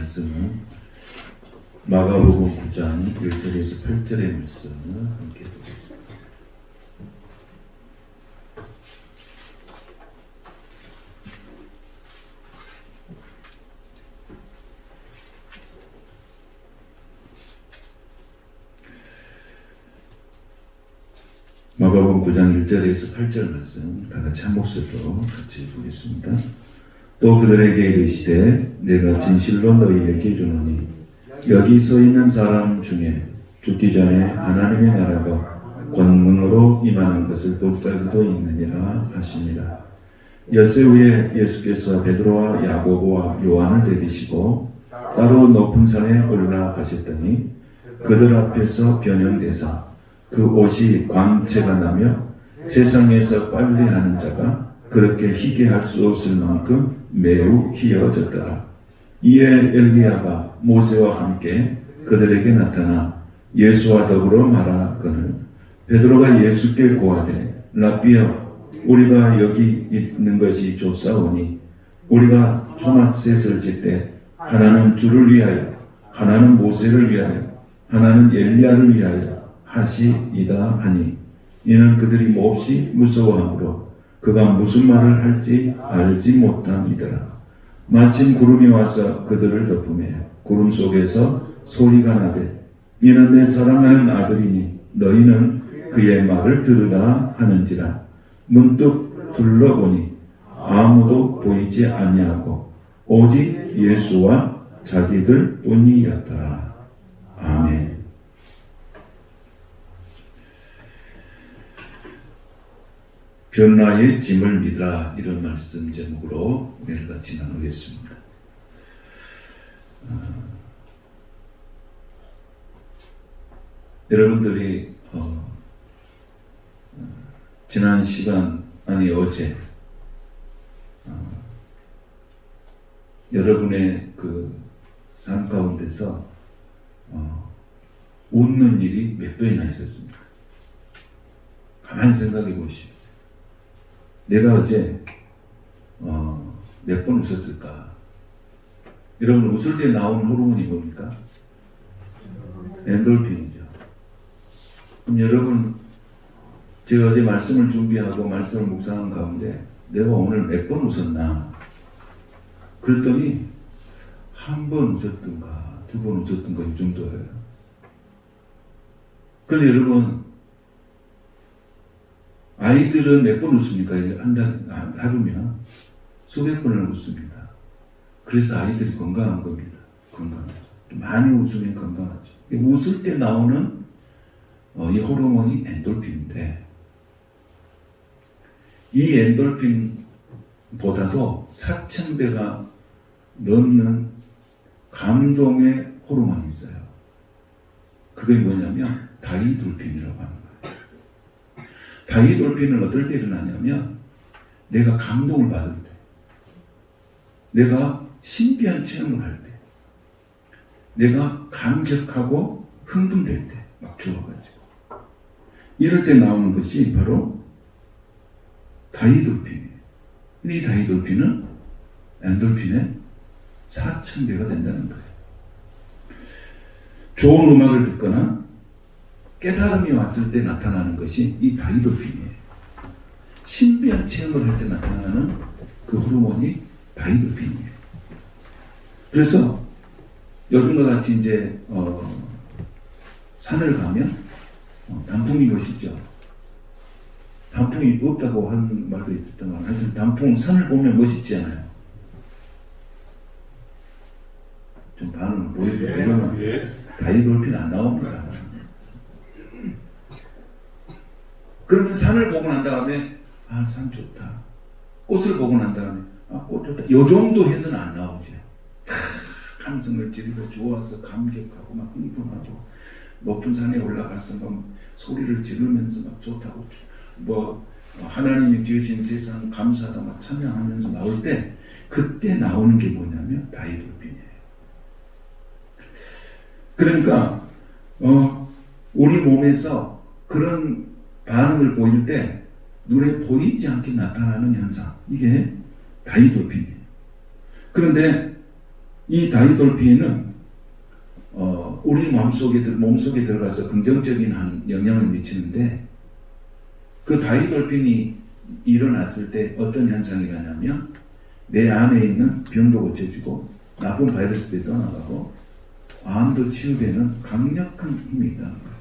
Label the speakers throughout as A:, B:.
A: 말씀은 마가복음 9장 1절에서 8절의 말씀을 함께 보겠습니다. 마가복음 9장 1절에서 8절 말씀 다 같이 한 목소리로 같이 보겠습니다. 또 그들에게 이르시되 내가 진실로 너희에게 이르노니 여기 서 있는 사람 중에 죽기 전에 하나님의 나라가 권능으로 임하는 것을 볼 자들도 있느니라 하시니라. 엿새 후에 예수께서 베드로와 야고보와 요한을 데리시고 따로 높은 산에 올라가셨더니 그들 앞에서 변형되사 그 옷이 광채가 나며 세상에서 빨리 하는 자가 그렇게 희게 할 수 없을 만큼 매우 희어졌더라. 이에 엘리야가 모세와 함께 그들에게 나타나 예수와 더불어 말하거늘 베드로가 예수께 고하되 라삐여 우리가 여기 있는 것이 좋사오니 우리가 초막셋을 짓되 하나는 주를 위하여 하나는 모세를 위하여 하나는 엘리야를 위하여 하시이다 하니 이는 그들이 몹시 무서워하므로 그가 무슨 말을 할지 알지 못함이더라. 마침 구름이 와서 그들을 덮으며 구름 속에서 소리가 나되 이는 내 사랑하는 아들이니 너희는 그의 말을 들으라 하는지라. 문득 둘러보니 아무도 보이지 아니하고 오직 예수와 자기들 뿐이었더라. 아멘. 변화의 짐을 믿으라, 이런 말씀 제목으로 우리를 같이 나누겠습니다. 여러분들이 지난 시간 아니 어제 여러분의 그 삶 가운데서 웃는 일이 몇 번이나 있었습니까? 가만히 생각해 보시오. 내가 어제 몇 번 웃었을까? 여러분 웃을 때 나오는 호르몬이 뭡니까? 엔돌핀이죠. 그럼 여러분 제가 어제 말씀을 준비하고 말씀을 묵상한 가운데 내가 오늘 몇 번 웃었나? 그랬더니 한 번 웃었던가 두 번 웃었던가 이 정도예요. 그런데 여러분 아이들은 몇 번 웃습니까? 하루면 수백 번을 웃습니다. 그래서 아이들이 건강한 겁니다. 건강하죠. 많이 웃으면 건강하죠. 웃을 때 나오는 이 호르몬이 엔돌핀인데 이 엔돌핀보다도 4,000배가 넘는 감동의 호르몬이 있어요. 그게 뭐냐면 다이돌핀이라고 하는 거예요. 다이돌핀은 어떨 때 일어나냐면 내가 감동을 받을 때, 내가 신비한 체험을 할 때, 내가 감격하고 흥분될 때 막 주어가지고 이럴 때 나오는 것이 바로 다이돌핀이에요. 근데 이 다이돌핀은 엔돌핀의 4,000배가 된다는 거예요. 좋은 음악을 듣거나 깨달음이 왔을 때 나타나는 것이 이 다이돌핀이에요. 신비한 체험을 할 때 나타나는 그 호르몬이 다이돌핀이에요. 그래서 요즘과 같이 이제 산을 가면 단풍이 멋있죠. 단풍이 없다고 하는 말도 있었지만 하여튼 단풍 산을 보면 멋있지 않아요? 좀 반응 보여주세요. 이러면 다이돌핀 안 나옵니다. 그러면 산을 보고 난 다음에 아, 산 좋다. 꽃을 보고 난 다음에 아, 꽃 좋다. 요 정도 해서는 안 나오죠. 감성을 지르고 좋아서 감격하고 막 흥분하고 높은 산에 올라가서 막 소리를 지르면서 막 좋다고 뭐 하나님이 지으신 세상 감사하다 막 찬양하면서 나올 때 그때 나오는 게 뭐냐면 다이돌핀이에요. 그러니까 우리 몸에서 그런 반응을 보일 때 눈에 보이지 않게 나타나는 현상, 이게 다이돌핀이에요. 그런데 이 다이돌피는 우리 몸속에 들어가서 긍정적인 영향을 미치는데, 그 다이돌핀이 일어났을 때 어떤 현상이 일어나냐면 내 안에 있는 병도 고쳐지고 나쁜 바이러스들이 떠나가고 암도 치유되는 강력한 힘이 있다는 거예요.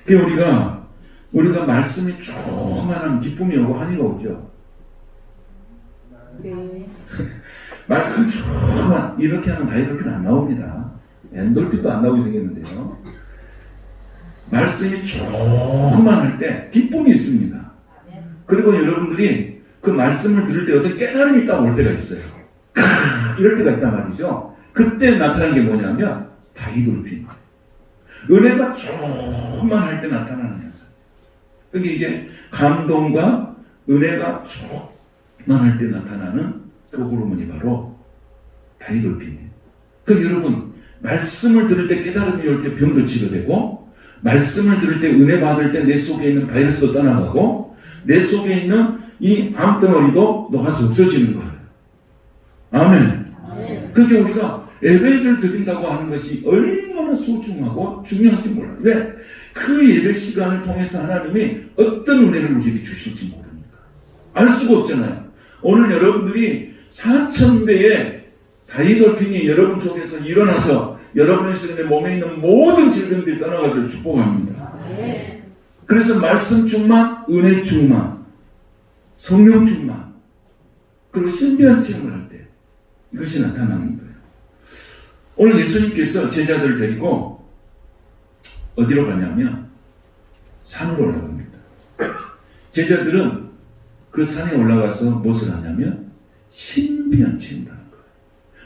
A: 그러니까 우리가 말씀이 조그마한 기쁨이 오고 한이가 오죠.
B: 네.
A: 말씀 조그만 이렇게 하면 다이돌핀 안 나옵니다. 엔돌핀도 안 나오게 생겼는데요. 말씀이 조그만할 때 기쁨이 있습니다. 그리고 여러분들이 그 말씀을 들을 때 어떤 깨달음이 딱 올 때가 있어요. 이럴 때가 있단 말이죠. 그때 나타나는 게 뭐냐면 다이돌핀. 은혜가 조금만 때 나타나는 현상. 그러니까 이게 감동과 은혜가 조금만 때 나타나는 그 호르몬이 바로 다이돌핀이에요. 그 여러분, 말씀을 들을 때 깨달음이 올 때 병도 치료되고, 말씀을 들을 때 은혜 받을 때 내 속에 있는 바이러스도 떠나가고, 내 속에 있는 이 암덩어리도 녹아서 없어지는 거예요. 아멘. 그게 우리가 예배를 드린다고 하는 것이 얼마나 소중하고 중요한지 몰라요. 왜? 그 예배 시간을 통해서 하나님이 어떤 은혜를 우리에게 주실지 모르니까. 알 수가 없잖아요. 오늘 여러분들이 4,000배의 다이돌핀이 여러분 속에서 일어나서 여러분의 몸에 있는 모든 질병들이 떠나가기를 축복합니다. 그래서 말씀 충만, 은혜 충만, 성령 충만, 그리고 신비한 체험을 할 때 이것이 나타나는 거예요. 오늘 예수님께서 제자들을 데리고 어디로 가냐면 산으로 올라갑니다. 제자들은 그 산에 올라가서 무엇을 하냐면 신비한 체험을 하는 거예요.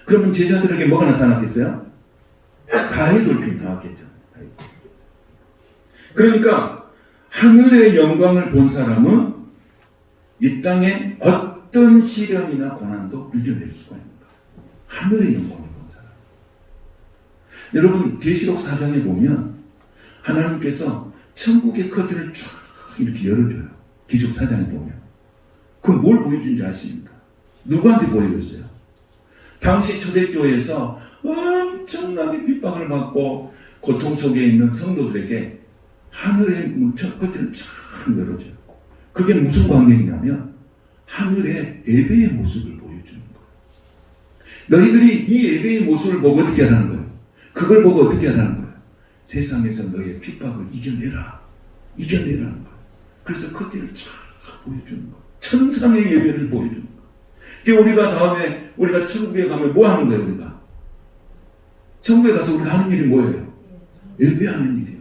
A: 그러면 제자들에게 뭐가 나타났겠어요? 다이돌핀이 나왔겠죠. 그러니까 하늘의 영광을 본 사람은 이 땅에 어떤 시련이나 고난도 이겨낼 수가 있는 거예요. 하늘의 영광을 본 사람. 여러분, 계시록 4장에 보면 하나님께서 천국의 커튼을 쫙 이렇게 열어줘요. 계시록 4장에 보면. 그럼 뭘 보여준지 아십니까? 누구한테 보여줬어요? 당시 초대교회에서 엄청나게 핍박을 받고 고통 속에 있는 성도들에게 하늘의 문첫 커튼을 쫙 열어줘요. 그게 무슨 광경이냐면 하늘의 예배의 모습을 보여주는 거예요. 너희들이 이 예배의 모습을 보고 어떻게 하라는 거예요? 그걸 보고 어떻게 하라는 거예요? 세상에서 너희의 핍박을 이겨내라. 이겨내라는 거예요. 그래서 커튼을 쫙 보여주는 거예요. 천상의 예배를 보여주는 거예요. 우리가 다음에 우리가 천국에 가면 뭐 하는 거예요? 우리가 천국에 가서 우리가 하는 일이 뭐예요? 예배하는 일이에요.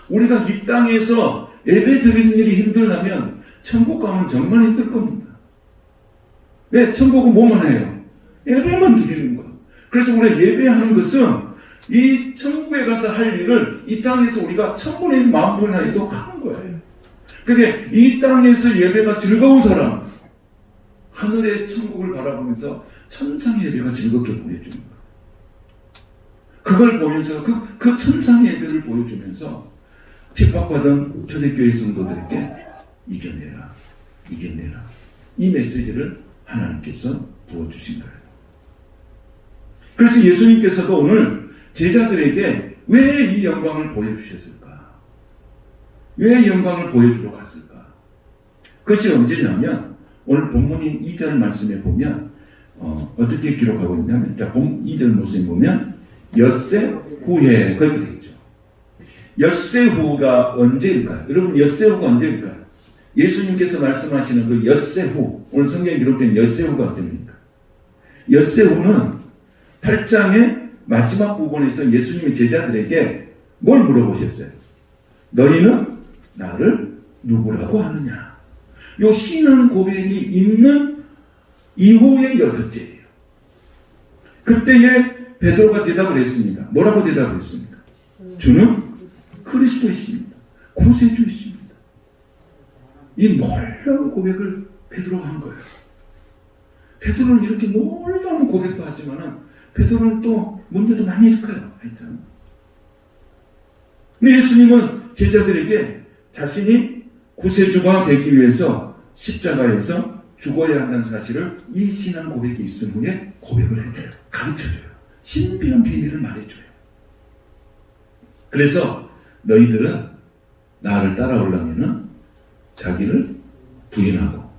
A: 우리가 이 땅에서 예배 드리는 일이 힘들다면 천국 가면 정말 힘들 겁니다. 왜? 천국은 뭐만 해요? 예배만 드리는 거예요. 그래서 우리가 예배하는 것은 이 천국에 가서 할 일을 이 땅에서 우리가 1000분의 1, 10,000분의 1도 하는 거예요. 그게 이 땅에서 예배가 즐거운 사람, 하늘의 천국을 바라보면서 천상의 예배가 즐겁게 보여주는 거예요. 그걸 보면서 그 천상의 예배를 보여주면서 핍박받은 초대교회 성도들에게 이겨내라, 이겨내라. 이 메시지를 하나님께서 부어주신 거예요. 그래서 예수님께서도 오늘 제자들에게 왜 이 영광을 보여주셨을까? 왜 영광을 보여주러 갔을까? 그것이 언제냐면 오늘 본문인 2절 말씀에 보면 어떻게 기록하고 있냐면, 자, 2절 말씀에 보면 엿새 후에 그렇게 되어 있죠. 엿새 후가 언제일까요? 여러분, 엿새 후가 언제일까요? 예수님께서 말씀하시는 그 엿새 후, 오늘 성경에 기록된 엿새 후가 어떻습니까? 엿새 후는 8장의 마지막 부분에서 예수님의 제자들에게 뭘 물어보셨어요? 너희는 나를 누구라고 하느냐? 요 신앙 고백이 있는 이후의 6제예요. 그때에 베드로가 대답을 했습니다. 뭐라고 대답을 했습니까? 주는 그리스도이십니다. 구세주이십니다. 이 놀라운 고백을 베드로가 한 거예요. 베드로는 이렇게 놀라운 고백도 하지만은 베드로는 또 문제도 많이 일으켜요. 하여튼. 근데 예수님은 제자들에게 자신이 구세주가 되기 위해서 십자가에서 죽어야 한다는 사실을 이 신앙 고백이 있은 후에 고백을 해줘요. 가르쳐줘요. 신비한 비밀을 말해줘요. 그래서 너희들은 나를 따라오려면은 자기를 부인하고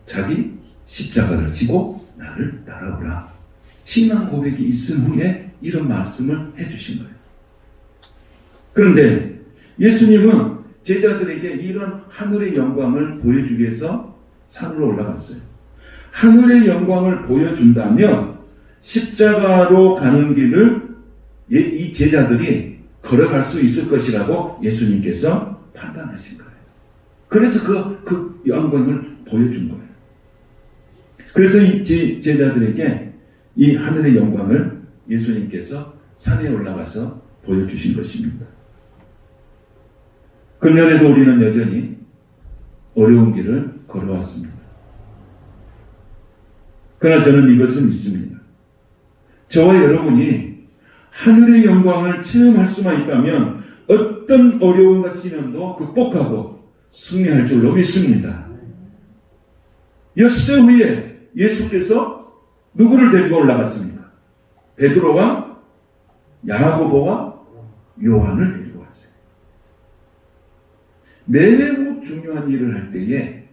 A: 자기 십자가를 지고 나를 따라오라. 신앙 고백이 있은 후에 이런 말씀을 해주신 거예요. 그런데 예수님은 제자들에게 이런 하늘의 영광을 보여주기 위해서 산으로 올라갔어요. 하늘의 영광을 보여준다면 십자가로 가는 길을 이 제자들이 걸어갈 수 있을 것이라고 예수님께서 판단하신 거예요. 그래서 그 영광을 보여준 거예요. 그래서 이 제자들에게 이 하늘의 영광을 예수님께서 산에 올라가서 보여주신 것입니다. 그날에도 우리는 여전히 어려운 길을 걸어왔습니다. 그러나 저는 이것을 믿습니다. 저와 여러분이 하늘의 영광을 체험할 수만 있다면 어떤 어려움과 시련도 극복하고 승리할 줄로 믿습니다. 엿새 후에 예수께서 누구를 데리고 올라갔습니까? 베드로와 야고보와 요한을 데리고 왔어요. 매우 중요한 일을 할 때에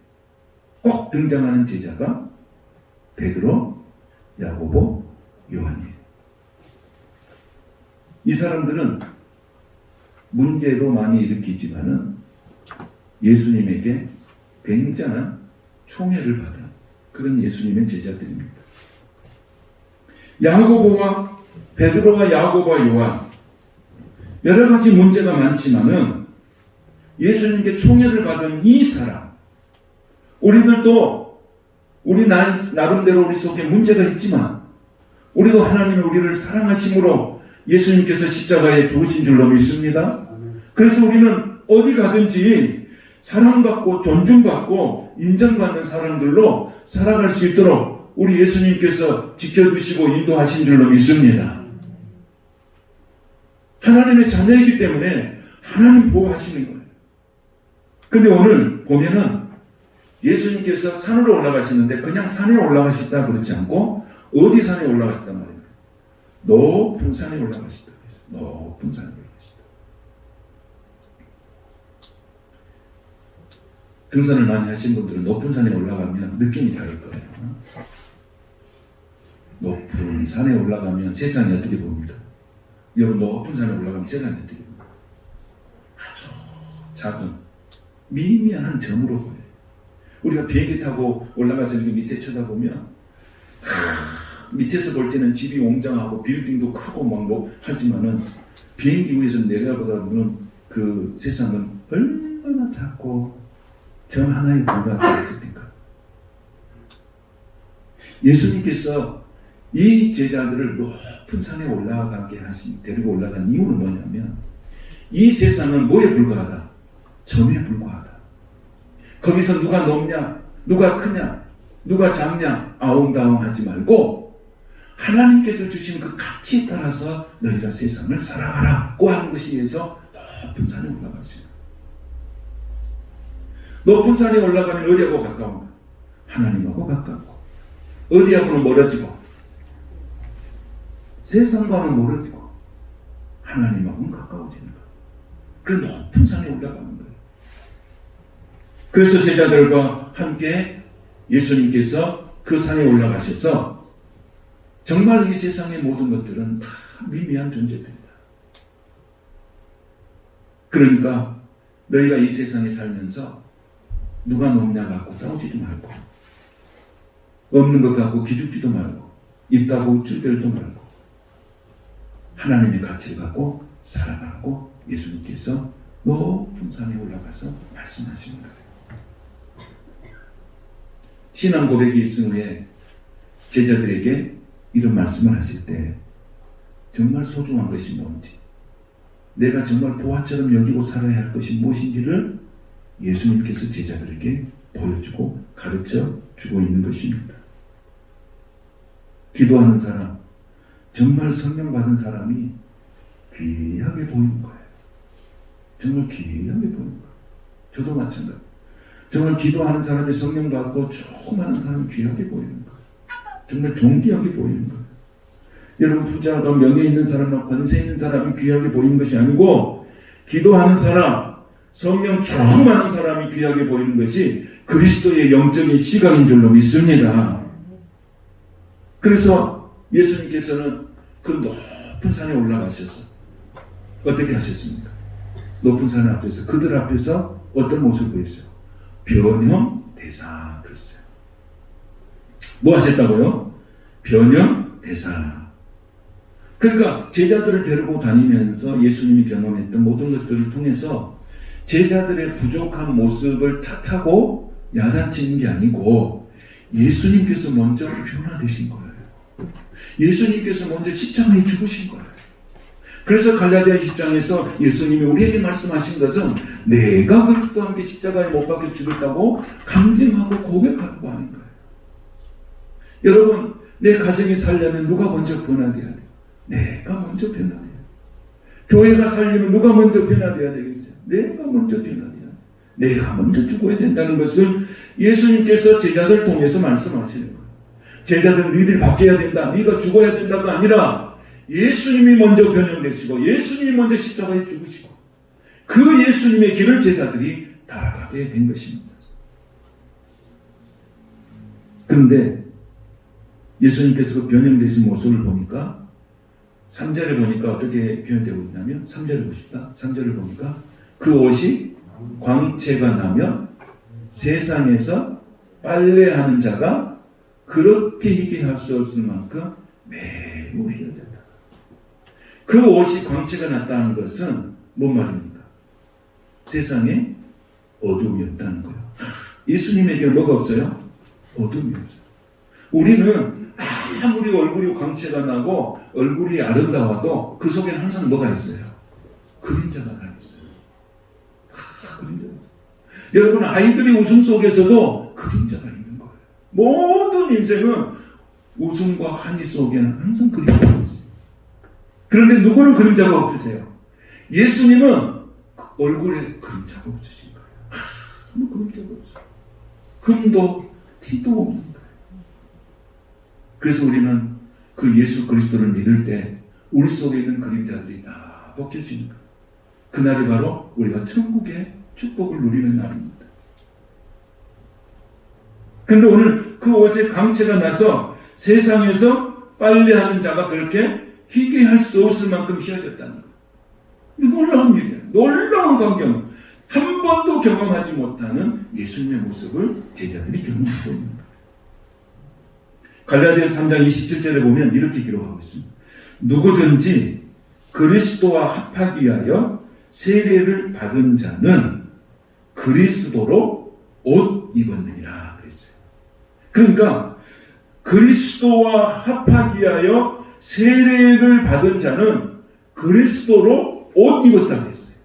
A: 꼭 등장하는 제자가 베드로, 야고보, 요한이에요. 이 사람들은 문제도 많이 일으키지만은 예수님에게 굉장한 총애를 받은 그런 예수님의 제자들입니다. 야고보와 베드로와 야고보와 요한, 여러 가지 문제가 많지만은 예수님께 총애를 받은 이 사람, 우리들도 우리 나름대로 우리 속에 문제가 있지만 우리도 하나님이 우리를 사랑하심으로 예수님께서 십자가에 죽으신 줄로 믿습니다. 그래서 우리는 어디 가든지 사랑받고 존중받고 인정받는 사람들로 살아갈 수 있도록 우리 예수님께서 지켜주시고 인도하신 줄로 믿습니다. 하나님의 자녀이기 때문에 하나님 보호하시는 거예요. 근데 오늘 보면은 예수님께서 산으로 올라가시는데 그냥 산에 올라가셨다 그렇지 않고 어디 산에 올라가셨단 말이에요. 높은 산에 올라가셨다. 높은 산에 올라가셨다. 등산을 많이 하신 분들은 높은 산에 올라가면 느낌이 다를 거예요. 높은 산에 올라가면 세상이 어떻게 봅니까? 여러분 높은 산에 올라가면 세상이 어떻게 봅니까? 아주 작은 미미한 한 점으로 보여요. 우리가 비행기 타고 올라가서 이렇게 밑에 쳐다보면 밑에서 볼 때는 집이 웅장하고 빌딩도 크고 막 하지만은 비행기 위에서 내려보다 보면 그 세상은 얼마나 작고 점 하나에 불과했습니까? 예수님께서 이 제자들을 높은 산에 올라가게 데리고 올라간 이유는 뭐냐면 이 세상은 뭐에 불과하다? 점에 불과하다. 거기서 누가 높냐, 누가 크냐, 누가 작냐 아웅다웅 하지 말고 하나님께서 주신 그 가치에 따라서 너희가 세상을 살아가라고 하는 것이 위해서 높은 산에 올라가시죠. 높은 산에 올라가면 어디하고 가까운가? 하나님하고 가깝고 어디하고는 멀어지고 세상과는 멀어지고 하나님하고는 가까워지는 거예요. 그 높은 산에 올라가는 거예요. 그래서 제자들과 함께 예수님께서 그 산에 올라가셔서 정말 이 세상의 모든 것들은 다 미미한 존재들이다. 그러니까 너희가 이 세상에 살면서 누가 높냐 갖고 싸우지도 말고 없는 것 갖고 기죽지도 말고 있다고 우쭐대도 말고 하나님의 가치를 갖고 살아가고 예수님께서 높은 산에 올라가서 말씀하십니다. 신앙 고백이 있은 후에 제자들에게 이런 말씀을 하실 때 정말 소중한 것이 뭔지, 내가 정말 보화처럼 여기고 살아야 할 것이 무엇인지를 예수님께서 제자들에게 보여주고 가르쳐 주고 있는 것입니다. 기도하는 사람, 정말 성령 받은 사람이 귀하게 보이는 거예요. 정말 귀하게 보이는 거예요. 저도 마찬가지. 정말 기도하는 사람이 성령 받고 충만한 사람이 귀하게 보이는 거예요. 정말 존귀하게 보이는 거예요. 여러분 부자가 명예 있는 사람과 권세 있는 사람이 귀하게 보이는 것이 아니고 기도하는 사람, 성령 충만한 사람이 귀하게 보이는 것이 그리스도의 영적인 시각인 줄로 믿습니다. 그래서 예수님께서는 그 높은 산에 올라가셔서 어떻게 하셨습니까? 높은 산 앞에서 그들 앞에서 어떤 모습을 보였어요? 변형대사 그랬어요. 뭐 하셨다고요? 변형대사. 그러니까 제자들을 데리고 다니면서 예수님이 경험했던 모든 것들을 통해서 제자들의 부족한 모습을 탓하고 야단치는 게 아니고 예수님께서 먼저 변화되신 거예요. 예수님께서 먼저 십자가에 죽으신 거예요. 그래서 갈라디아 20장에서 예수님이 우리에게 말씀하신 것은 내가 그리스도와 함께 십자가에 못 박혀 죽었다고 강증하고 고백하고 하는 거예요. 여러분, 내 가정이 살려면 누가 먼저 변화돼야 돼요? 내가 먼저 변화돼야 돼요. 교회가 살려면 누가 먼저 변화돼야 되겠어요? 내가 먼저 변화돼야 돼요. 내가 먼저 죽어야 된다는 것을 예수님께서 제자들 통해서 말씀하시는 거예요. 제자들은 너희들이 바뀌어야 된다, 네가 죽어야 된다가 아니라 예수님이 먼저 변형되시고 예수님이 먼저 십자가에 죽으시고 그 예수님의 길을 제자들이 따라가게 된 것입니다. 그런데 예수님께서 그 변형되신 모습을 보니까 3절에 보니까 어떻게 표현되고 있냐면 3절을 보십시다. 3절을 보니까 그 옷이 광채가 나며 세상에서 빨래하는 자가 그렇게 희게 할 수 없을 만큼 매우 휘어졌다. 그 옷이 광채가 났다는 것은 뭔 말입니까? 세상에 어둠이었다는 거예요. 예수님에게 뭐가 없어요? 어둠이 없어요. 우리는 아무리 얼굴이 광채가 나고 얼굴이 아름다워도 그 속에는 항상 뭐가 있어요? 그림자가 다있어요. 그림자. 여러분 아이들이 웃음 속에서도 그림자가 있는 거예요. 모든 인생은 웃음과 한이 속에는 항상 그림자가 있어요. 그런데 누구는 그림자가 없으세요? 예수님은 얼굴에 그림자가 없으신 거예요. 아무 그림자가 없어요. 흠도 티도 없는 거예요. 그래서 우리는 그 예수 그리스도를 믿을 때 우리 속에 있는 그림자들이 다 벗겨지는 거예요. 그날이 바로 우리가 천국의 축복을 누리는 날입니다. 그런데 오늘 그 옷에 광채가 나서 세상에서 빨래하는 자가 그렇게 희게 할 수 없을 만큼 휘어졌다는 거예요. 이 놀라운 일이에요. 놀라운 광경. 한 번도 경험하지 못하는 예수님의 모습을 제자들이 경험하고 있는 거예요. 갈라디아서 3장 27절에 보면 이렇게 기록하고 있습니다. 누구든지 그리스도와 합하기 위하여 세례를 받은 자는 그리스도로 옷 입었느니라 그랬어요. 그러니까 그리스도와 합하기 위하여 세례를 받은 자는 그리스도로 옷 입었다고 했어요.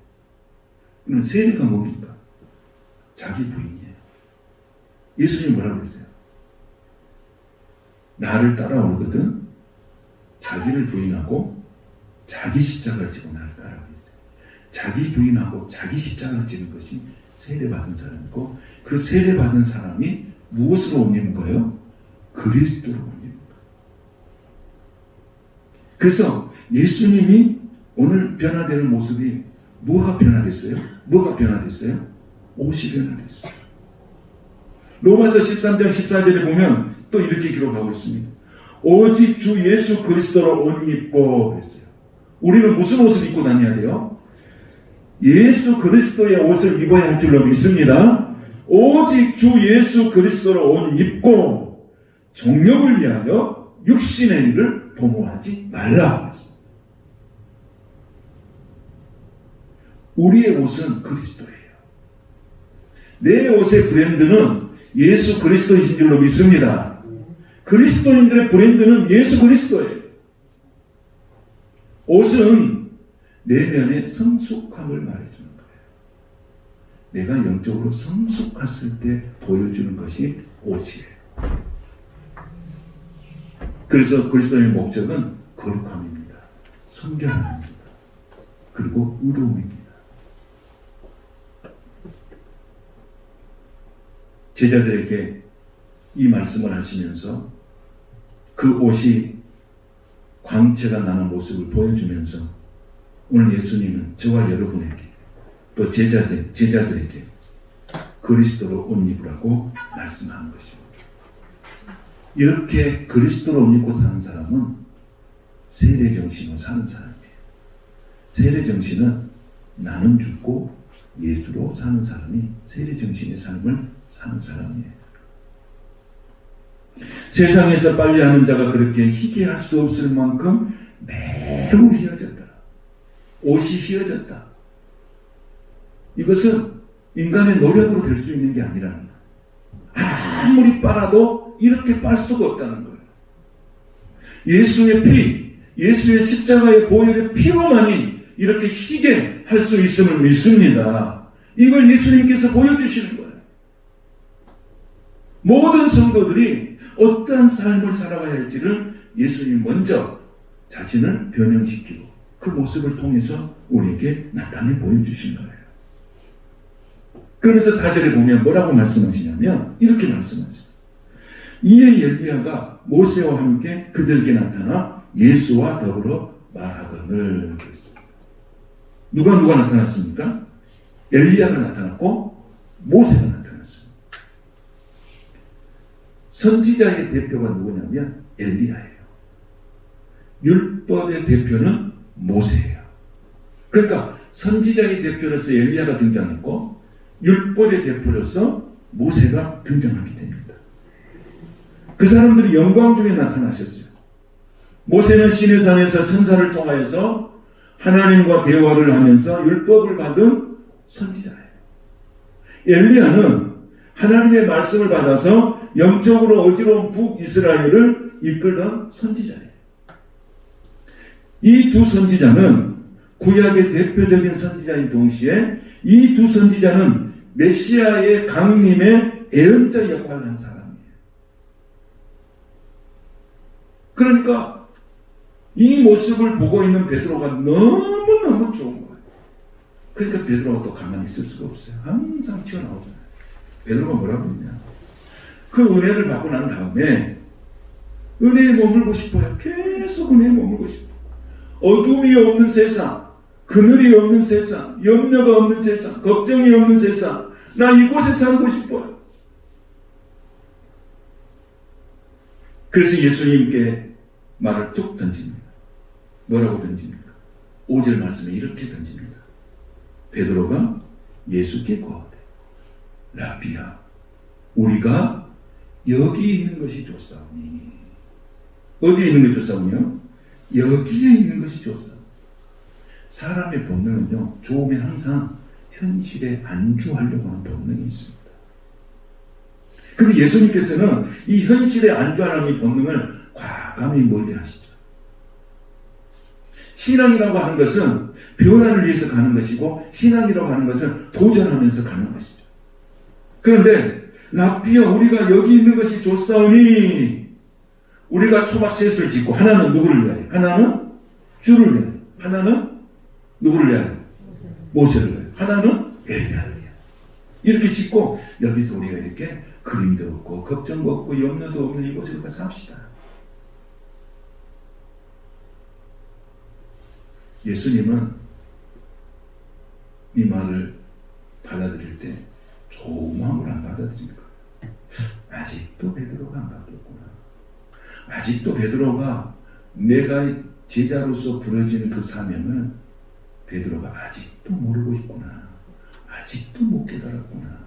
A: 그럼 세례가 뭡니까? 자기 부인이에요. 예수님이 뭐라고 했어요? 나를 따라오거든 자기를 부인하고 자기 십자가를 지고 나를 따라오고 있어요. 자기 부인하고 자기 십자가를 지는 것이 세례받은 사람이고 그 세례받은 사람이 무엇으로 옷 입은 거예요? 그리스도로 옷 입은 거예요. 그래서 예수님이 오늘 변화되는 모습이 뭐가 변화됐어요? 뭐가 변화됐어요? 옷이 변화됐어요. 로마서 13장 14절에 보면 또 이렇게 기록하고 있습니다. 오직 주 예수 그리스도로 옷 입고 그랬어요. 우리는 무슨 옷을 입고 다녀야 돼요? 예수 그리스도의 옷을 입어야 할 줄로 믿습니다. 오직 주 예수 그리스도로 옷 입고 정욕을 위하여 육신의 일을 도모하지 말라 그랬어요. 우리의 옷은 그리스도예요. 내 옷의 브랜드는 예수 그리스도이신 줄로 믿습니다. 그리스도인들의 브랜드는 예수 그리스도예요. 옷은 내면의 성숙함을 말해주는 거예요. 내가 영적으로 성숙했을 때 보여주는 것이 옷이에요. 그래서 그리스도의 목적은 거룩함입니다. 성결함입니다. 그리고 의로움입니다. 제자들에게 이 말씀을 하시면서 그 옷이 광채가 나는 모습을 보여주면서 오늘 예수님은 저와 여러분에게 또 제자들에게 그리스도로 옷 입으라고 말씀하는 것입니다. 이렇게 그리스도로 옷 입고 사는 사람은 세례 정신으로 사는 사람이에요. 세례 정신은 나는 죽고 예수로 사는 사람이 세례 정신의 삶을 사는 사람이에요. 세상에서 빨래하는 자가 그렇게 희게 할 수 없을 만큼 매우 휘어졌다. 옷이 휘어졌다. 이것은 인간의 노력으로 될 수 있는 게 아니라는 거예요. 아무리 빨아도 이렇게 빨 수가 없다는 거예요. 예수의 피, 예수의 십자가의 보혈의 피로만이 이렇게 희게 할 수 있음을 믿습니다. 이걸 예수님께서 보여주시는 거예요. 모든 성도들이 어떠한 삶을 살아가야 할지를 예수님 먼저 자신을 변형시키고 그 모습을 통해서 우리에게 나타내 보여주신 거예요. 그러면서 4절에 보면 뭐라고 말씀하시냐면 이렇게 말씀하죠. 이에 엘리야가 모세와 함께 그들에게 나타나 예수와 더불어 말하거늘 그랬습니다. 누가 나타났습니까? 엘리야가 나타났고 모세가 나타났습니다. 선지자의 대표가 누구냐면 엘리야예요. 율법의 대표는 모세예요. 그러니까 선지자의 대표로서 엘리야가 등장했고 율법의 대표로서 모세가 등장하게 됩니다. 그 사람들이 영광 중에 나타나셨어요. 모세는 시내산에서 천사를 통하여서 하나님과 대화를 하면서 율법을 받은 선지자예요. 엘리야는 하나님의 말씀을 받아서 영적으로 어지러운 북이스라엘을 이끌던 선지자예요. 이 두 선지자는 구약의 대표적인 선지자인 동시에 이 두 선지자는 메시아의 강림의 예언자 역할을 한 사람이에요. 그러니까 이 모습을 보고 있는 베드로가 너무너무 좋은 거예요. 그러니까 베드로가 또 가만히 있을 수가 없어요. 항상 튀어나오잖아요. 베드로가 뭐라고 했냐. 그 은혜를 받고 난 다음에 은혜에 머물고 싶어요. 계속 은혜에 머물고 싶어요. 어둠이 없는 세상, 그늘이 없는 세상, 염려가 없는 세상, 걱정이 없는 세상, 나 이곳에 살고 싶어요. 그래서 예수님께 말을 툭 던집니다. 뭐라고 던집니까? 5절 말씀에 이렇게 던집니다. 베드로가 예수께 고하되 라비야 우리가 여기 있는 것이 좋사오니. 어디에 있는 것이 좋사오니요? 여기에 있는 것이 좋사오니. 사람의 본능은요, 좋으면 항상 현실에 안주하려고 하는 본능이 있습니다. 근데 예수님께서는 이 현실에 안주하는 본능을 과감히 멀리 하시죠. 신앙이라고 하는 것은 변화를 위해서 가는 것이고 신앙이라고 하는 것은 도전하면서 가는 것이죠. 그런데 라비야 우리가 여기 있는 것이 좋사오니. 우리가 초막셋을 짓고 하나는 누구를 위하여? 하나는 주를 위하여. 하나는 누구를 위하여? 모세를 위하여. 하나는 엘리야를 위하여. 이렇게 짓고 여기서 우리가 이렇게 그림도 없고 걱정도 없고 염려도 없는 이곳에 가서 삽시다. 예수님은 이 말을 받아들일 때 좋은 마음으로 안 받아들입니다. 아직도 베드로가 안 바뀌었구나. 아직도 베드로가 내가 제자로서 부러지는 그 사명을 베드로가 아직도 모르고 있구나. 아직도 못 깨달았구나.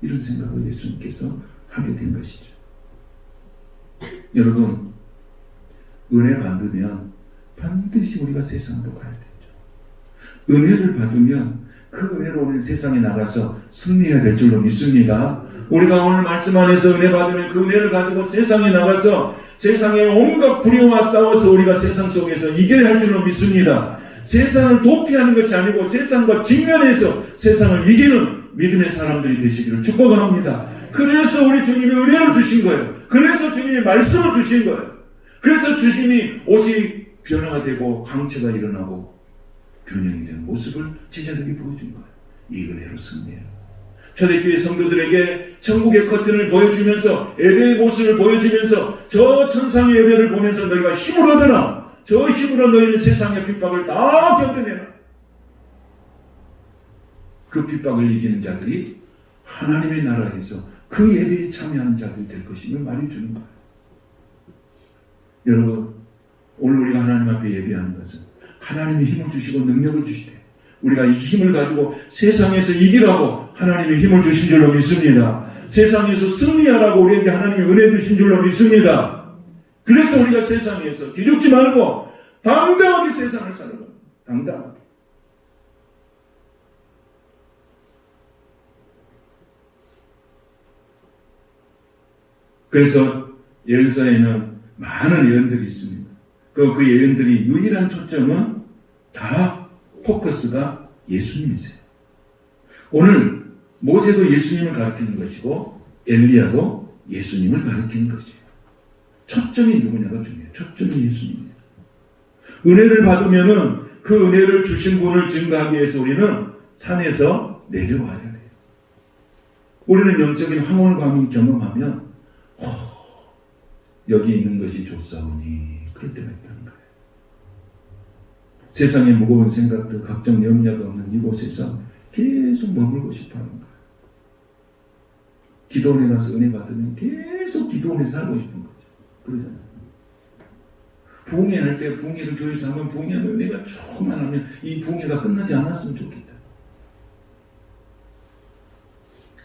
A: 이런 생각을 예수님께서 하게 된 것이죠. 여러분, 은혜 받으면 반드시 우리가 세상으로 가야 되죠. 은혜를 받으면 그 은혜로 우리는 세상에 나가서 승리해야 될 줄로 믿습니다. 우리가 오늘 말씀 안에서 은혜 받으면 그 은혜를 가지고 세상에 나가서 세상의 온갖 불의와 싸워서 우리가 세상 속에서 이겨야 할 줄로 믿습니다. 세상을 도피하는 것이 아니고 세상과 직면해서 세상을 이기는 믿음의 사람들이 되시기를 축복합니다. 그래서 우리 주님이 은혜를 주신 거예요. 그래서 주님이 말씀을 주신 거예요. 그래서 주님이 옷이 변화가 되고 광채가 일어나고 변형이 된 모습을 제자들이 보여준 거예요. 이 은혜로 승리해요. 초대교회 성도들에게 천국의 커튼을 보여주면서 예배의 모습을 보여주면서 저 천상의 예배를 보면서 너희가 힘을 얻어라. 저 힘으로 너희는 세상의 핍박을 다 견뎌내라. 그 핍박을 이기는 자들이 하나님의 나라에서 그 예배에 참여하는 자들이 될 것임을 말해주는 거예요. 여러분, 오늘 우리가 하나님 앞에 예배하는 것은 하나님이 힘을 주시고 능력을 주시되 우리가 이 힘을 가지고 세상에서 이기라고 하나님이 힘을 주신 줄로 믿습니다. 세상에서 승리하라고 우리에게 하나님이 은혜 주신 줄로 믿습니다. 그래서 우리가 세상에서 기죽지 말고 당당하게 세상을 사는 겁니다. 당당하게. 그래서 예언서에는 많은 예언들이 있습니다. 그 예언들이 유일한 초점은 다 포커스가 예수님이세요. 오늘 모세도 예수님을 가리키는 것이고 엘리야도 예수님을 가리키는 것이에요. 초점이 누구냐가 중요해요. 초점이 예수님이에요. 은혜를 받으면은 그 은혜를 주신 분을 증거하기 위해서 우리는 산에서 내려와야 돼요. 우리는 영적인 황홀감을 경험하면 여기 있는 것이 좋사오니 그럴 때가 있다는 거예요. 세상의 무거운 생각들, 걱정, 염려가 없는 이곳에서 계속 머물고 싶어하는 거예요. 기도원에 가서 은혜 받으면 계속 기도원에서 살고 싶은 거죠. 그러잖아요. 부흥회 할 때 부흥회를 교회에서 하면 부흥회하면 은혜가 조금만 이 부흥회가 끝나지 않았으면 좋겠다.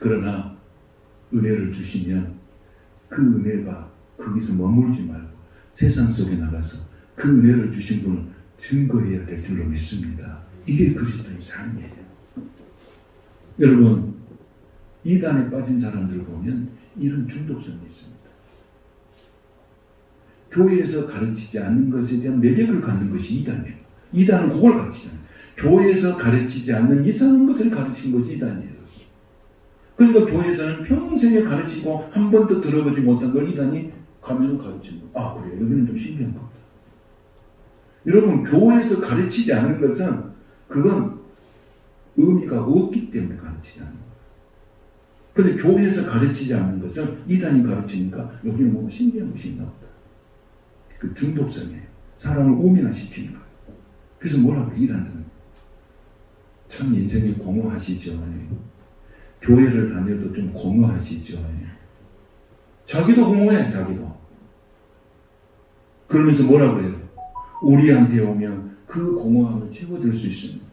A: 그러나 은혜를 주시면 그 은혜가 거기서 머물지 말고 세상 속에 나가서 그 은혜를 주신 분을 증거해야 될 줄로 믿습니다. 이게 그리스도의 삶이에요. 여러분, 이단에 빠진 사람들 보면 이런 중독성이 있습니다. 교회에서 가르치지 않는 것에 대한 매력을 갖는 것이 이단이에요. 이단은 그걸 가르치잖아요. 교회에서 가르치지 않는 이상한 것을 가르치는 것이 이단이에요. 그러니까 교회에서는 평생에 가르치고 한 번도 들어보지 못한 걸 이단이 가면 가르치는 거예요. 아, 그래. 여기는 좀 신기한 겁니다. 여러분, 교회에서 가르치지 않는 것은 그건 의미가 없기 때문에 가르치지 않는 거예요. 그런데 교회에서 가르치지 않는 것은 이단이 가르치니까 여기는 뭔가 신기한 것이 있나 보다. 그 중독성이에요. 사람을 우민화시키는 거예요. 그래서 뭐라고 해요? 이단들은 참 인생이 공허하시죠. 교회를 다녀도 좀 공허하시죠. 자기도 공허해, 자기도. 그러면서 뭐라고 해요? 우리한테 오면 그 공허함을 채워줄 수 있습니다.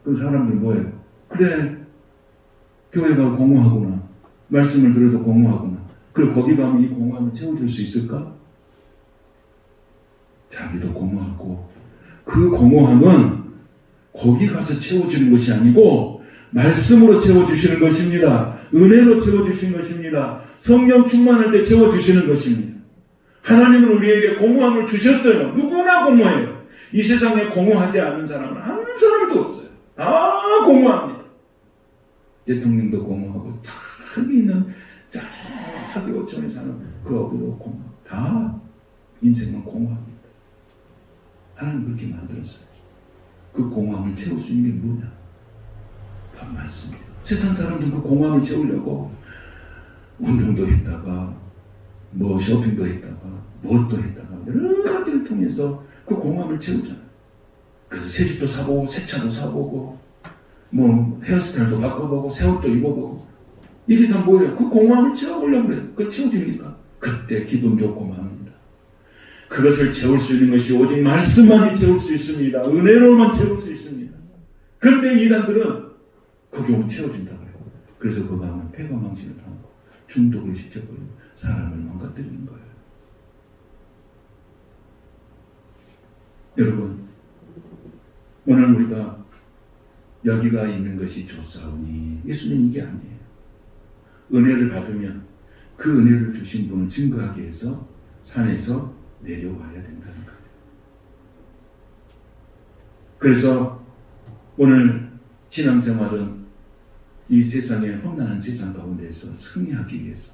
A: 그 사람들 뭐예요? 그래, 교회가 공허하구나. 말씀을 들어도 공허하구나. 그리고 거기 가면 이 공허함을 채워줄 수 있을까? 자기도 공허하고 그 공허함은 거기 가서 채워주는 것이 아니고 말씀으로 채워주시는 것입니다. 은혜로 채워주시는 것입니다. 성령 충만할 때 채워주시는 것입니다. 하나님은 우리에게 공허함을 주셨어요. 누구나 공허해요. 이 세상에 공허하지 않은 사람은 한 사람도 없어요. 다 공허합니다. 대통령도 공허하고 자기 있는 자기 어촌에 사는 그 어부도 공허. 다 인생은 공허합니다. 하나님 그렇게 만들었어요. 그 공허함을 채울 수 있는 게 뭐냐? 그 말씀이에요. 세상 사람들은 그 공허함을 채우려고 운동도 했다가 뭐 쇼핑도 했다가 무엇도 했다가 여러 가지를 통해서 그 공허함을 채우잖아요. 그래서 새 집도 사보고 새 차도 사보고 뭐 헤어스타일도 바꿔보고 새 옷도 입어보고 이게 다 뭐예요? 그 공허함을 채워보려고 그래요. 그 채워지니까 그때 기분 좋고 맙니다. 그것을 채울 수 있는 것이 오직 말씀만이 채울 수 있습니다. 은혜로만 채울 수 있습니다. 그런데 이단들은 그게 오면 채워진다고 해요. 그래서 그 마음은 패가망신을 당하고 중독을 시켜버리고 사람을 망가뜨리는 거예요. 여러분, 오늘 우리가 여기가 있는 것이 좋사오니 예수님 이게 아니에요. 은혜를 받으면 그 은혜를 주신 분을 증거하기 위해서 산에서 내려와야 된다는 거예요. 그래서 오늘 신앙생활은 이 세상의 험난한 세상 가운데서 승리하기 위해서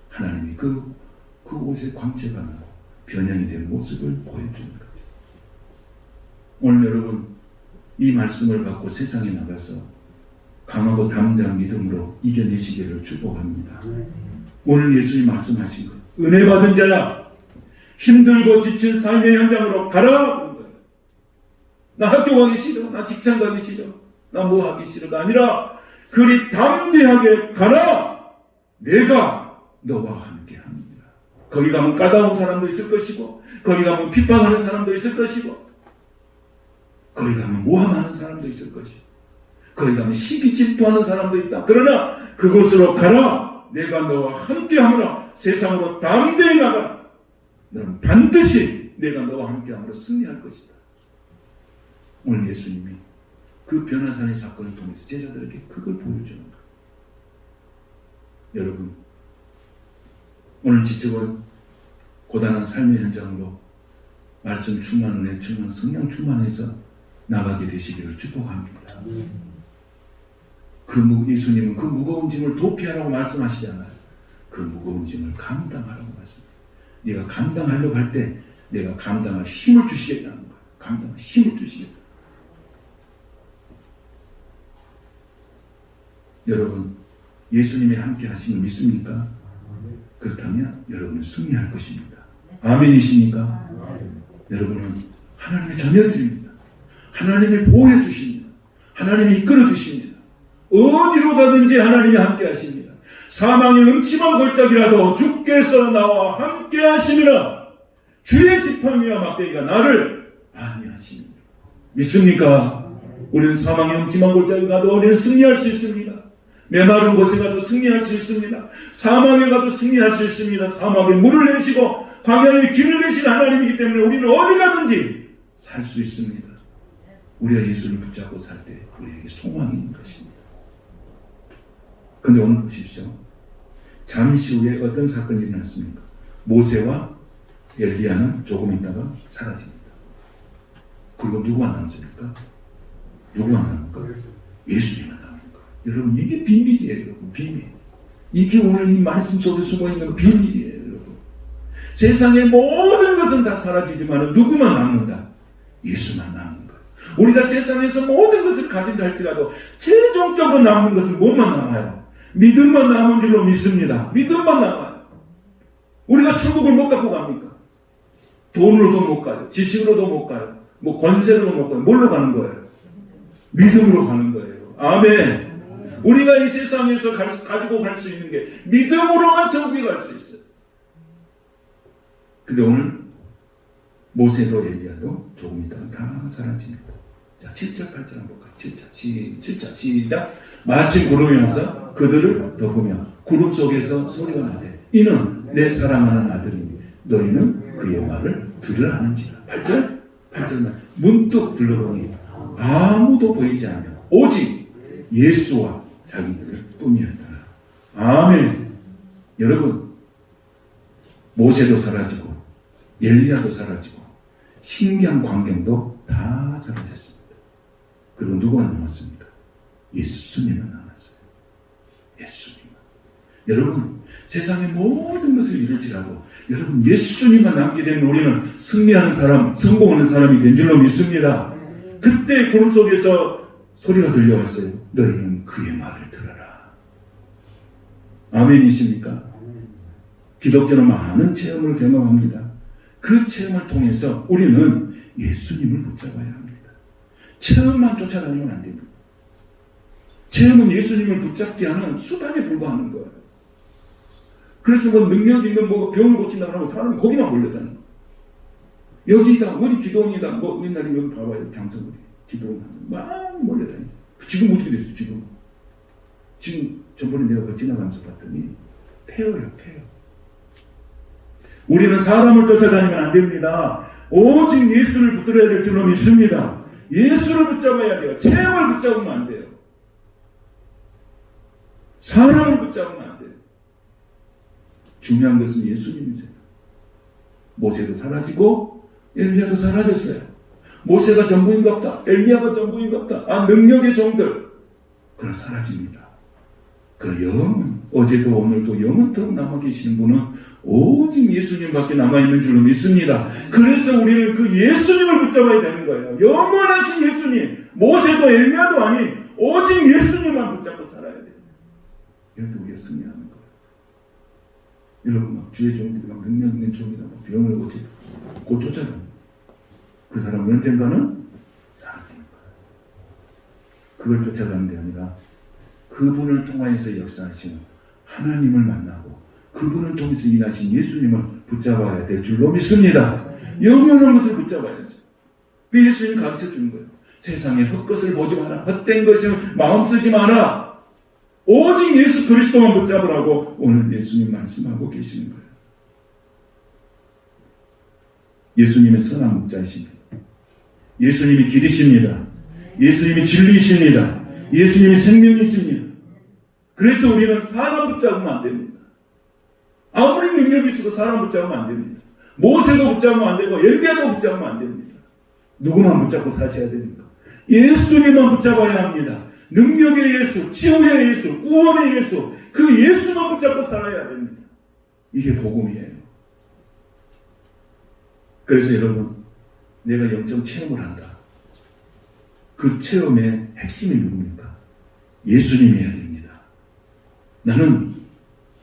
A: 하나님이 그 옷에 광채가 나고 변형이 된 모습을 보여주는 거죠. 오늘 여러분 이 말씀을 받고 세상에 나가서 강하고 담대한 믿음으로 이겨내시기를 축복합니다. 오늘 예수님 말씀하신 것, 은혜 받은 자야, 힘들고 지친 삶의 현장으로 가라. 나 학교 가기 싫어, 나 직장 가기 싫어, 나 뭐 하기 싫어가 아니라 그리 담대하게 가라. 내가 너와 함께 합니다. 거기 가면 까다로운 사람도 있을 것이고, 거기 가면 핍박하는 사람도 있을 것이고, 거기 가면 모함하는 사람도 있을 것이고, 거기 가면 시기 질투하는 사람도 있다. 그러나 그곳으로 가라. 내가 너와 함께 하므로 세상으로 담대히 나가라. 너는 반드시 내가 너와 함께 함으로 승리할 것이다. 오늘 예수님이 그 변화산의 사건을 통해서 제자들에게 그걸 보여주는 거예요. 여러분, 오늘 지적으로 고단한 삶의 현장으로 말씀 충만, 은혜 충만, 성령 충만해서 나가게 되시기를 축복합니다. 예수님은 그 무거운 짐을 도피하라고 말씀하시잖아요. 그 무거운 짐을 감당하라고 말씀합니다. 네가 감당하려고 할 때 내가 감당할 힘을 주시겠다는 거예요. 감당할 힘을 주시겠다. 여러분, 예수님이 함께 하심을 믿습니까? 그렇다면 여러분은 승리할 것입니다. 아멘이십니까? 여러분은 하나님의 자녀들입니다. 하나님이 보호해 주십니다. 하나님이 이끌어 주십니다. 어디로 가든지 하나님이 함께 하십니다. 사망의 음침한 골짜기라도 주께서 나와 함께 하시니라. 주의 지팡이와 막대기가 나를 안위하십니다. 믿습니까? 우리는 사망의 음침한 골짜기 가도 우리는 승리할 수 있습니다. 메마른 곳에 가도 승리할 수 있습니다. 사막에 가도 승리할 수 있습니다. 사막에 물을 내시고 광야에 길을 내신 하나님이기 때문에 우리는 어디 가든지 살 수 있습니다. 우리가 예수를 붙잡고 살 때 우리에게 소망이 있는 것입니다. 그런데 오늘 보십시오. 잠시 후에 어떤 사건이 일어났습니까? 모세와 엘리야는 조금 있다가 사라집니다. 그리고 누구만 남습니까? 누구만 남을까? 예수님만 남을까? 여러분, 이게 비밀이에요. 여러분, 비밀. 이게 오늘 이 말씀 속에 숨어있는 비밀이에요. 여러분, 세상의 모든 것은 다 사라지지만 누구만 남는다? 예수만 남는 거예요. 우리가 세상에서 모든 것을 가진다 할지라도 최종적으로 남는 것은 뭐만 남아요? 믿음만 남은 줄로 믿습니다. 믿음만 남아요. 우리가 천국을 못 갖고 갑니까? 돈으로도 못 가요. 지식으로도 못 가요. 뭐 권세로도 못 가요. 뭘로 가는 거예요? 믿음으로 가는 거예요. 아멘. 우리가 이 세상에서 가지고 갈 수 있는 게 믿음으로만 천국에 갈 수 있어요. 근데 오늘 모세도 엘리야도 조금 있다가 다 사라집니다. 자, 7절 8절 한번 볼까요? 7절 시작. 마침 구름이 와서 그들을 덮으며 구름 속에서 소리가 나되 이는 내 사랑하는 아들이니 너희는 그의 말을 들으라 하는지라. 8절 문득 들러보니 아무도 보이지 않으며 오직 예수와 자기들 뿐이었더라. 아멘. 여러분, 모세도 사라지고 엘리야도 사라지고 신기한 광경도 다 사라졌습니다. 그리고 누가 남았습니까? 예수님만 남았어요. 예수님만. 여러분, 세상의 모든 것을 잃을지라도 여러분 예수님만 남게 되면 우리는 승리하는 사람, 성공하는 사람이 된 줄로 믿습니다. 그때 구름 속에서 소리가 들려왔어요. 너희는 그의 말을 들어라. 아멘이십니까? 기독교는 많은 체험을 경험합니다. 그 체험을 통해서 우리는 예수님을 붙잡아야 합니다. 체험만 쫓아다니면 안 됩니다. 체험은 예수님을 붙잡게 하는 수단에 불과하는 거예요. 그래서 뭐 능력 있는 뭐 병을 고친다고 하면 사람은 거기만 몰려다니는 거예요. 여기다 어디 기도원이다 뭐 옛날에 여기 봐봐요. 장성구리 기도원 막 몰려다니죠. 지금 어떻게 됐어요? 지금 전번에 내가 그 지나가면서 봤더니 폐허예요. 폐허. 우리는 사람을 쫓아다니면 안 됩니다. 오직 예수를 붙들어야 될 줄로 믿습니다. 예수를 붙잡아야 돼요. 체험을 붙잡으면 안 돼요. 사람을 붙잡으면 안 돼요. 중요한 것은 예수님이세요. 모세도 사라지고 엘리야도 사라졌어요. 모세가 전부인갑다. 엘리야가 전부인갑다. 능력의 종들. 그럼 사라집니다. 그럼 영원, 어제도 오늘도 영원토록 남아 계시는 분은 오직 예수님밖에 남아있는 줄로 믿습니다. 그래서 우리는 그 예수님을 붙잡아야 되는 거예요. 영원하신 예수님. 모세도 엘리야도 아닌 오직 예수님만 붙잡고 살아야 돼요. 이렇게 우리가 승리하는 거예요. 여러분 막 주의 종들이 막 능력 있는 종이다, 막 병을 고치다, 곧 쫓아가요. 그 사람은 언젠가는 사라지는 거예요. 그걸 쫓아가는 게 아니라 그분을 통하여서 역사하시는 하나님을 만나고 그분을 통해서 일하신 예수님을 붙잡아야 될 줄로 믿습니다. 영원한 것을 붙잡아야죠. 그 예수님 가르쳐 주는 거예요. 세상에 헛것을 보지 마라. 헛된 것에 마음 쓰지 마라. 오직 예수 그리스도만 붙잡으라고 오늘 예수님 말씀하고 계시는 거예요. 예수님의 선한 목자이십니다. 예수님이 길이십니다. 예수님이 진리이십니다. 예수님이 생명이십니다. 그래서 우리는 사람 붙잡으면 안 됩니다. 아무리 능력이 있어도 사람 붙잡으면 안 됩니다. 모세도 붙잡으면 안 되고 엘리야도 붙잡으면 안 됩니다. 누구만 붙잡고 사셔야 됩니까? 예수님만 붙잡아야 합니다. 능력의 예수, 치유의 예수, 구원의 예수, 그 예수만 붙잡고 살아야 됩니다. 이게 복음이에요. 그래서 여러분, 내가 영적 체험을 한다. 그 체험의 핵심이 누굽니까? 예수님이어야 됩니다. 나는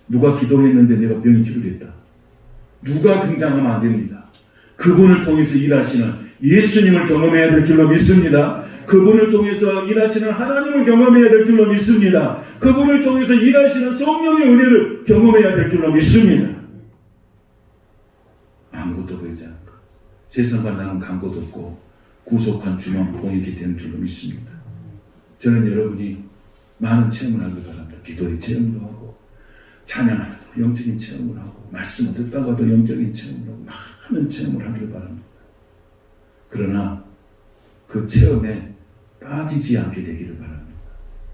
A: 누가 기도했는데 내가 병이 치료됐다. 누가 등장하면 안 됩니다. 그분을 통해서 일하시는 예수님을 경험해야 될 줄로 믿습니다. 그분을 통해서 일하시는 하나님을 경험해야 될 줄로 믿습니다. 그분을 통해서 일하시는 성령의 은혜를 경험해야 될 줄로 믿습니다. 아무것도 보이지 않고 세상과 나는 간것도 없고 구속한 주만 보이게 되는 줄로 믿습니다. 저는 여러분이 많은 체험을 하길 바랍니다. 기도의 체험도 하고 찬양하다도 영적인 체험을 하고 말씀을 듣다가도 영적인 체험을 하고 많은 체험을 하길 바랍니다. 그러나 그 체험에 빠지지 않게 되기를 바랍니다.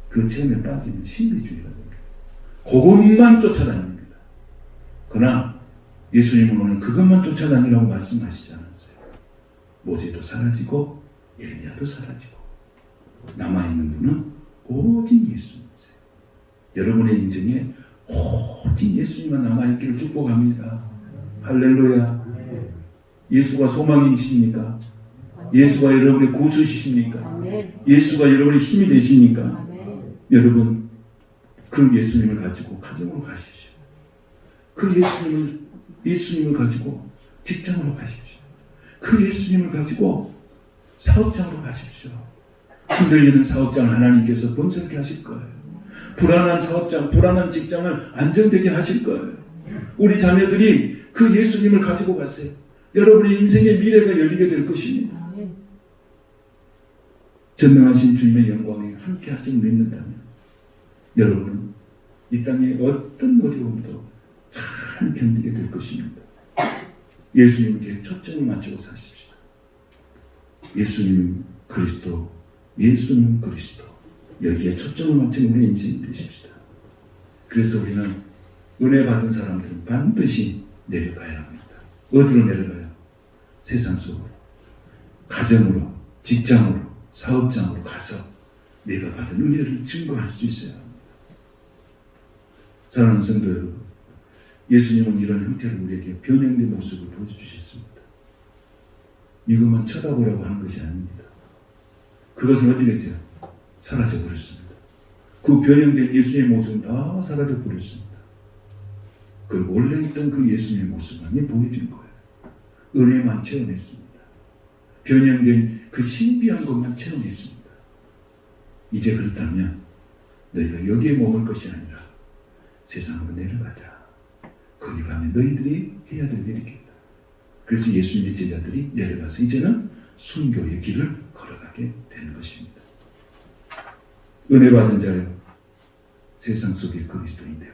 A: 그 체험에 빠지면 신비주의가 됩니다. 그것만 쫓아다닙니다. 그러나 예수님은 오늘 그것만 쫓아다니라고 말씀하시지 않았어요. 모세도 사라지고 엘리야도 사라지고 남아있는 분은 오직 예수님이세요. 여러분의 인생에 오직 예수님만 남아있기를 축복합니다. 할렐루야. 예수가 소망이십니까? 예수가 여러분의 구주이십니까? 예수가 여러분의 힘이 되십니까? 여러분 그 예수님을 가지고 가정으로 가십시오. 그 예수님을 가지고 직장으로 가십시오. 그 예수님을 가지고 사업장으로 가십시오. 흔들리는 사업장을 하나님께서 번성케 하실 거예요. 불안한 사업장, 불안한 직장을 안정되게 하실 거예요. 우리 자녀들이 그 예수님을 가지고 가세요. 여러분의 인생의 미래가 열리게 될 것입니다. 전능하신 주님의 영광에 함께 하심을 믿는다면 여러분은 이 땅의 어떤 어려움도 잘 견디게 될 것입니다. 예수님께 초점을 맞추고 사십시오. 예수님 그리스도, 예수님 그리스도, 여기에 초점을 맞춘 우리의 인생이 되십시다. 그래서 우리는 은혜 받은 사람들은 반드시 내려가야 합니다. 어디로 내려가요? 세상 속으로, 가정으로, 직장으로, 사업장으로 가서 내가 받은 은혜를 증거할 수 있어야 합니다. 사랑하는 성도 여러분, 예수님은 이런 형태로 우리에게 변형된 모습을 보여주셨습니다. 이것만 쳐다보라고 하는 것이 아닙니다. 그것은 어떻게 했죠? 사라져버렸습니다. 그 변형된 예수님의 모습은 다 사라져버렸습니다. 그리고 원래 있던 그 예수님의 모습만이 보여진 거예요. 은혜만 체험했습니다. 변형된 그 신비한 것만 체험했습니다. 이제 그렇다면 너희가 여기에 머물 것이 아니라 세상으로 내려가자. 거기 가면 너희들이 해야 될 일이 있겠다. 그래서 예수님의 제자들이 내려가서 이제는 순교의 길을 걸어가게 되는 것입니다. 은혜 받은 자여, 세상 속의 그리스도인 되라.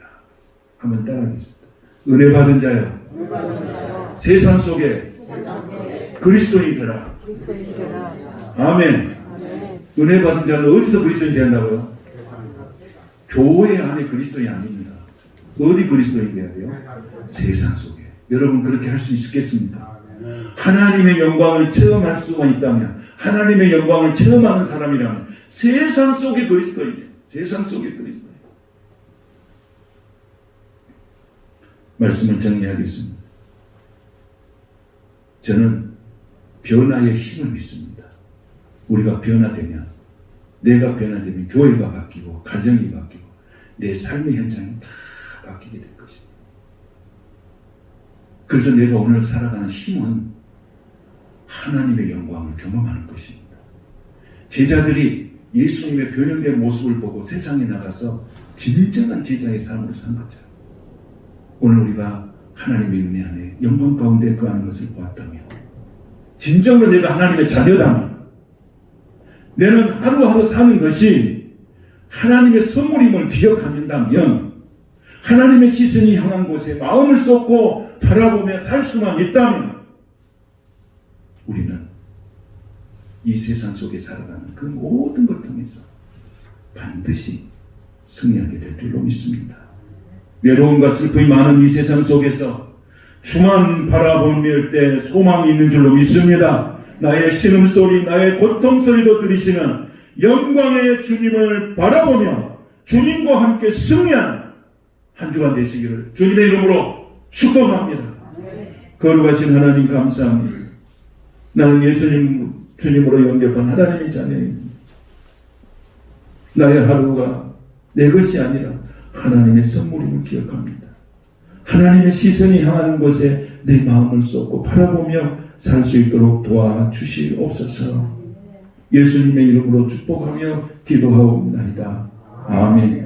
A: 한번 따라하겠습니다. 은혜 받은 자여, 세상 속에 그리스도인 되라. 아멘. 은혜 받은 자는 어디서 그리스도인 된다고요? 교회 안에 그리스도인이 아닙니다. 어디 그리스도인 돼야 돼요? 세상 속에. 여러분 그렇게 할 수 있겠습니까? 하나님의 영광을 체험할 수가 있다면, 하나님의 영광을 체험하는 사람이라면 세상 속의 그리스도인이에요. 세상 속의 그리스도인. 말씀을 정리하겠습니다. 저는 변화의 힘을 믿습니다. 우리가 변화되면 내가 변화되면 교회가 바뀌고 가정이 바뀌고 내 삶의 현장이 다 바뀌게 될 것입니다. 그래서 내가 오늘 살아가는 힘은 하나님의 영광을 경험하는 것입니다. 제자들이 예수님의 변형된 모습을 보고 세상에 나가서 진정한 제자의 삶으로 산 거죠. 오늘 우리가 하나님의 은혜 안에 영광 가운데 거하는 것을 보았다면, 진정으로 내가 하나님의 자녀다면, 내는 하루하루 사는 것이 하나님의 선물임을 기억한다면, 하나님의 시선이 향한 곳에 마음을 쏟고 바라보며 살 수만 있다면, 우리는 이 세상 속에 살아가는 그 모든 걸 통해서 반드시 승리하게 될 줄로 믿습니다. 외로움과 슬픔이 많은 이 세상 속에서 주만 바라보며 때 소망이 있는 줄로 믿습니다. 나의 신음소리, 나의 고통소리도 들으시는 영광의 주님을 바라보며 주님과 함께 승리한 한 주간 되시기를 주님의 이름으로 축복합니다. 거룩하신 하나님 감사합니다. 나는 예수님 주님으로 영접한 하나님의 자녀입니다. 나의 하루가 내 것이 아니라 하나님의 선물임을 기억합니다. 하나님의 시선이 향하는 곳에 내 마음을 쏟고 바라보며 살 수 있도록 도와주시옵소서. 예수님의 이름으로 축복하며 기도하옵나이다. 아멘.